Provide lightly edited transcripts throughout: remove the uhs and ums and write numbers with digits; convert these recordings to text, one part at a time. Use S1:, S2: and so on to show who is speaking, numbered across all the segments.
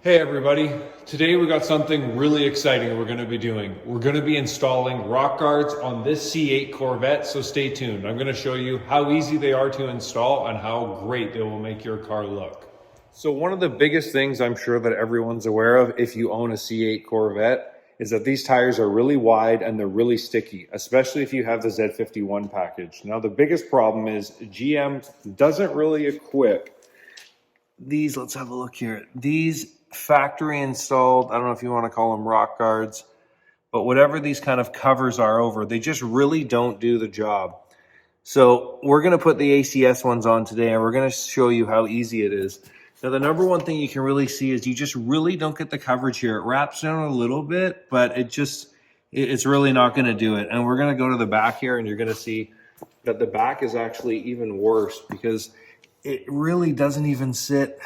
S1: Hey everybody, today we got something really exciting we're going to be doing. We're going to be installing rock guards on this C8 Corvette, so stay tuned. I'm going to show you how easy they are to install and how great they will make your car look. So one of the biggest things I'm sure that everyone's aware of if you own a C8 Corvette is that these tires are really wide and they're really sticky, especially if you have the Z51 package. Now the biggest problem is GM doesn't really equip these, let's have a look here, these factory installed, I don't know if you want to call them rock guards, but whatever these kind of covers are over, they just really don't do the job. So we're going to put the ACS ones on today and we're going to show you how easy it is. Now the number one thing you can really see is you just really don't get the coverage here. It wraps down a little bit, but it's really not going to do it. And we're going to go to the back here and you're going to see that the back is actually even worse because it really doesn't even sit.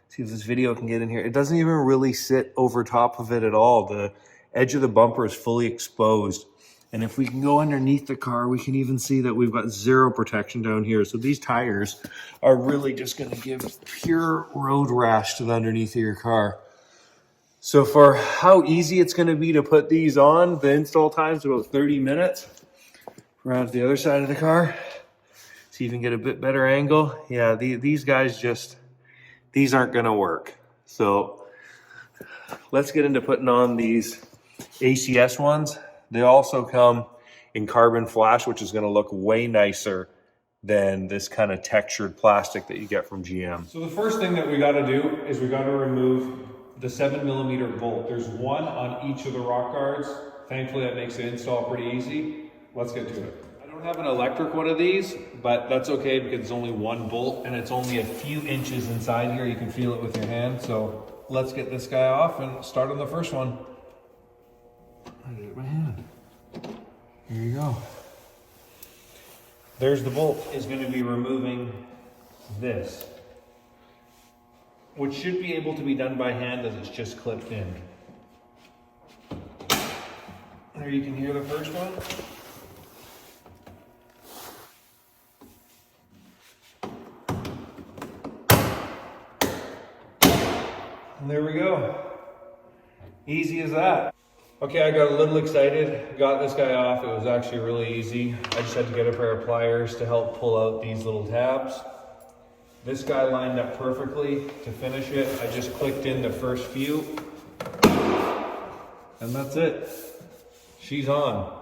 S1: See if this video can get in here. It doesn't even really sit over top of it at all. The edge of the bumper is fully exposed. And if we can go underneath the car, we can even see that we've got zero protection down here. So these tires are really just going to give pure road rash to the underneath of your car. So for how easy it's going to be to put these on, the install time is about 30 minutes. Around to the other side of the car. See if you can get a bit better angle. Yeah, these guys these aren't gonna work. So let's get into putting on these ACS ones. They also come in carbon flash, which is gonna look way nicer than this kind of textured plastic that you get from GM. So the first thing that we gotta do is we gotta remove the 7mm bolt. There's one on each of the rock guards. Thankfully that makes the install pretty easy. Let's get to it. I don't have an electric one of these, but that's okay because it's only one bolt and it's only a few inches inside here. You can feel it with your hand. So let's get this guy off and start on the first one. I did it with my hand. Here you go. There's the bolt. Is going to be removing this, which should be able to be done by hand as it's just clipped in. There you can hear the first one. And there we go. Easy as that. Okay, I got a little excited, got this guy off. It was actually really easy. I just had to get a pair of pliers to help pull out these little tabs. This guy lined up perfectly to finish it. I just clicked in the first few. And that's it. She's on.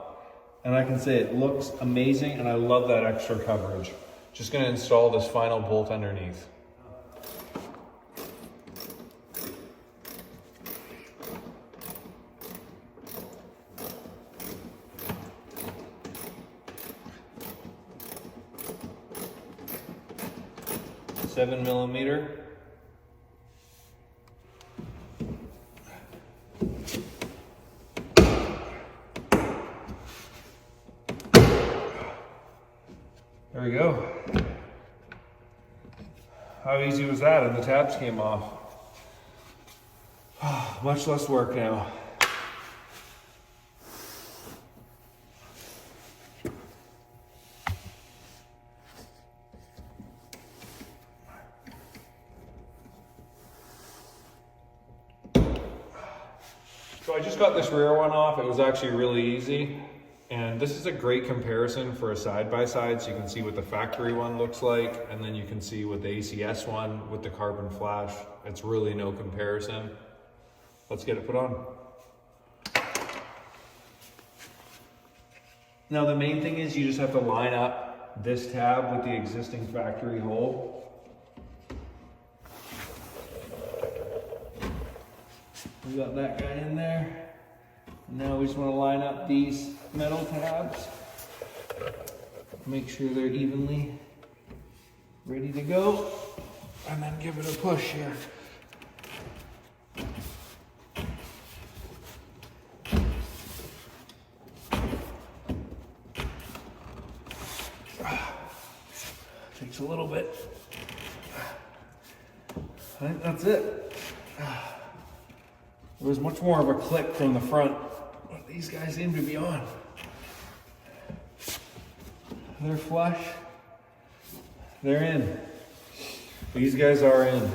S1: And I can say it looks amazing and I love that extra coverage. Just gonna install this final bolt underneath. Mm. 7mm. There we go. How easy was that? And the tabs came off. Much less work now. So I just got this rear one off. It was actually really easy. And this is a great comparison for a side-by-side, so you can see what the factory one looks like, and then you can see what the ACS one with the carbon flash. It's really no comparison. Let's get it put on. Now the main thing is you just have to line up this tab with the existing factory hole. We got that guy in there. Now we just want to line up these metal tabs. Make sure they're evenly ready to go. And then give it a push here. Takes a little bit. I think that's it. It was much more of a click from the front. But these guys seem to be on. They're flush. They're in. These guys are in.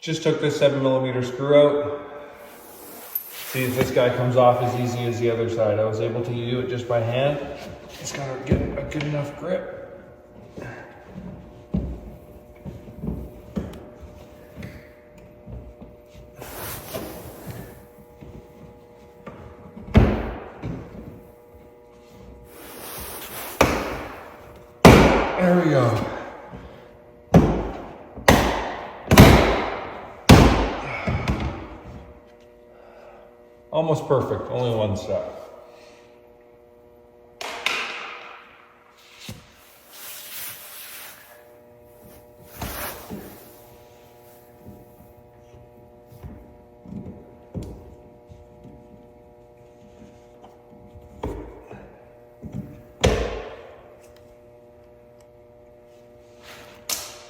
S1: Just took this 7mm screw out. See if this guy comes off as easy as the other side. I was able to do it just by hand. Just gotta get a good enough grip. There we go. Almost perfect, only one step.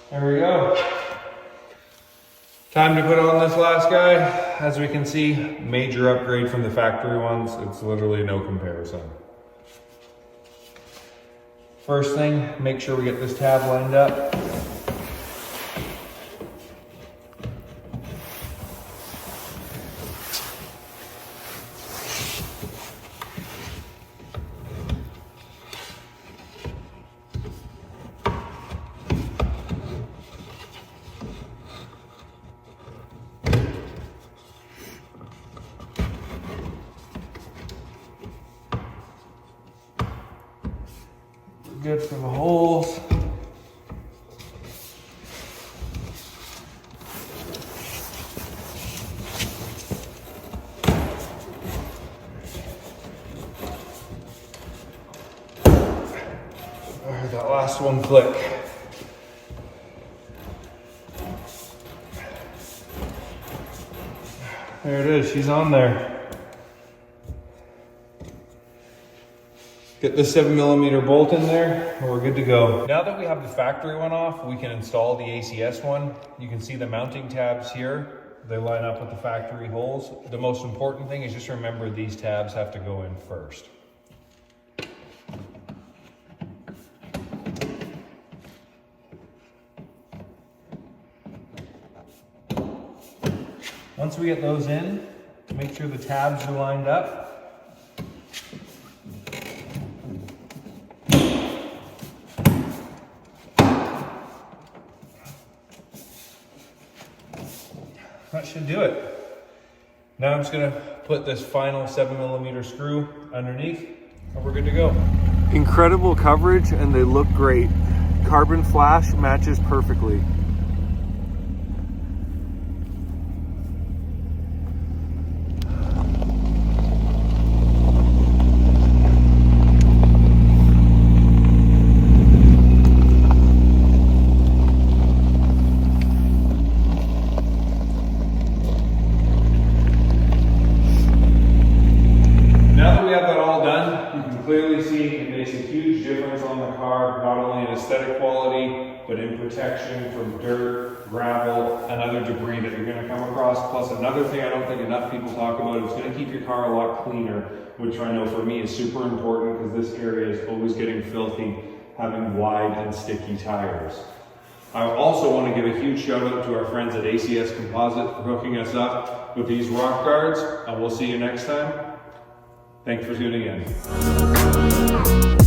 S1: There we go. Time to put on this last guy. As we can see, major upgrade from the factory ones. It's literally no comparison. First thing, make sure we get this tab lined up. Good for the holes. I heard that last one click. There it is, she's on there. Get the 7mm bolt in there, and we're good to go. Now that we have the factory one off, we can install the ACS one. You can see the mounting tabs here. They line up with the factory holes. The most important thing is just remember these tabs have to go in first. Once we get those in, make sure the tabs are lined up. That should do it. Now I'm just gonna put this final 7mm screw underneath and we're good to go. Incredible coverage and they look great. Carbon flash matches perfectly. Clearly see it makes a huge difference on the car, not only in aesthetic quality, but in protection from dirt, gravel, and other debris that you're going to come across. Plus another thing I don't think enough people talk about, it's going to keep your car a lot cleaner, which I know for me is super important because this area is always getting filthy, having wide and sticky tires. I also want to give a huge shout out to our friends at ACS Composite for hooking us up with these rock guards, and we'll see you next time. Thanks for tuning in.